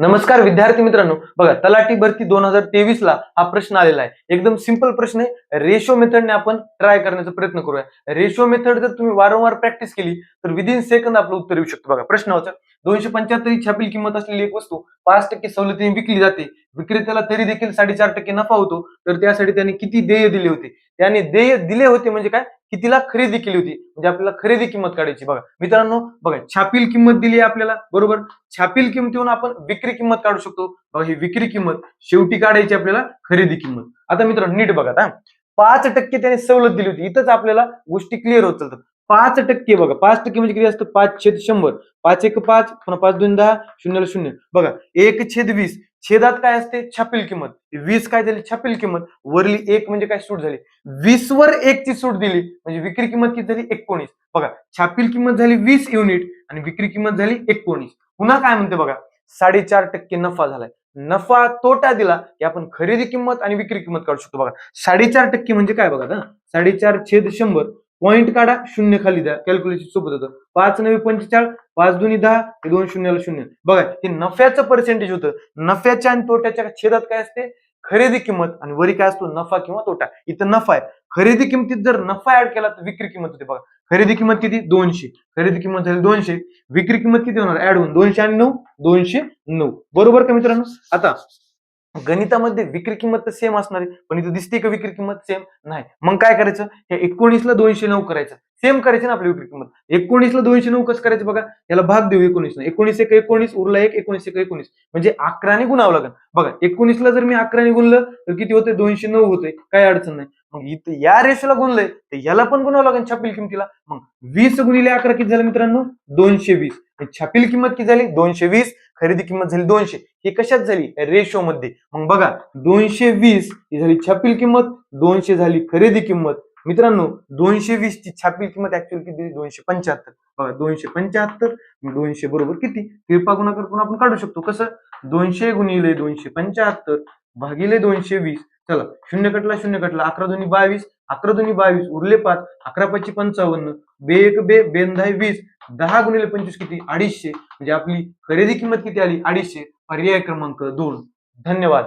नमस्कार विद्यार्थी मित्रांनो, बघा तलाठी भरती 2023 ला हा प्रश्न आलेला आहे. एकदम सिंपल प्रश्न आहे. रेशो मेथडने आपण ट्राय करण्याचा प्रयत्न करूया. रेशो मेथड जर तुम्ही वारंवार प्रॅक्टिस केली तर विदिन सेकंद आपलं उत्तर येऊ शकतं. बघा प्रश्न होता 275 ही छापील किंमत असलेली एक वस्तू 5% सवलतीने विकली जाते. विक्रेत्याला तरी देखील 4.5% नफा होतो. तर त्यासाठी त्याने किती देय दिले होते? त्याने देय दिले होते म्हणजे काय? कितीला खरेदी केली होती? म्हणजे आपल्याला खरेदी किंमत काढायची. बघा मित्रांनो, बघा छापील किंमत दिली आहे आपल्याला, बरोबर. छापील किंमतीवरून आपण विक्री किंमत काढू शकतो. बघा ही विक्री किंमत शेवटी काढायची आपल्याला खरेदी किंमत. आता मित्रांनो नीट बघा, 5% त्याने सवलत दिली होती. इथंच आपल्याला गोष्टी क्लिअर होत चालतात. 5% बघा, 5% म्हणजे किती असतं? 5/100. 5 1 5, पुन्हा 5 2 10, 0 0. बघा 1/20. छेदात काय असते? छापील किंमत. 20 काय झाली? छापील किंमत. वरली 1 म्हणजे काय? सूट झाली. 20 वर 1 ची सूट दिली म्हणजे विक्री किंमत किती झाली? 19. बघा छापील किंमत झाली 20 युनिट आणि विक्री किंमत झाली 19. पुन्हा काय म्हणते बघा, 4.5% नफा झालाय. नफा तोटा दिला की आपण खरेदी किंमत आणि विक्री किंमत काढू शकतो. बघा 4.5% म्हणजे काय? बघा 4.5/100. पॉईंट काढा, शून्य खाली द्या, कॅल्क्युलेशन सोबत होतं. 5 9 45, 5 2 10, 2 0 0. बघा हे नफ्याचं पर्सेंटेज होतं. नफ्याच्या आणि तोट्याच्या छेदात काय असते? खरेदी किंमत आणि वरी काय असतो? नफा किंवा तोटा. इथं नफा आहे. खरेदी किंमतीत जर नफा ऍड केला तर विक्री किंमत होते. बघा खरेदी किंमत किती? 200. खरेदी किंमत झाली 200. विक्री किंमत किती होणार? ऍड होऊन 200 आणि 9 209. बरोबर का मित्रांनो? आता गणितामध्ये विक्री किंमत तर सेम असणार आहे, पण इथं दिसते का विक्री किंमत सेम नाही? मग काय करायचं? हे 19ला 209 करायचं. सेम करायचं ना आपली विक्री किंमत. 19ला 209 कसं करायचं? बघा याला भाग देऊ 19 19 1 19 उरला 1 19 1 19 म्हणजे 11ने गुणावं लागेल. बघा 19ला जर मी 11ने गुणलं तर किती होते? 209 होते. काही अडचण नाही. मग इथं या रेषेला गुणलंय तर याला पण गुणावं लागेल छापील किंमतीला. मग 20 गुणिले 11 किती झालं मित्रांनो? 220. छापील किंमत किती झाली? 220. खरेदी किंमत झाली 200. ही कशात झाली? रेशो मध्ये. मग बघा 220 ही झाली छापील किंमत, 200 झाली खरेदी किंमत. मित्रांनो 220 ची छापील किंमत ऍक्च्युअली किती? 275. बघा 275 200 बरोबर किती? तिरपा गुणाकार करून आपण काढू शकतो. कसं? 200 गुणिले 275 भागिले 220. चला शून्य कटला, शून्य कटला, 11 2 22, 11 2 22 उरले 5, 11 5 55, बे 1 बे, बेन 10 20, 10 गुणिले 25 किती? 250. म्हणजे आपली खरेदी किंमत किती आली? 250. पर्याय क्रमांक 2. धन्यवाद.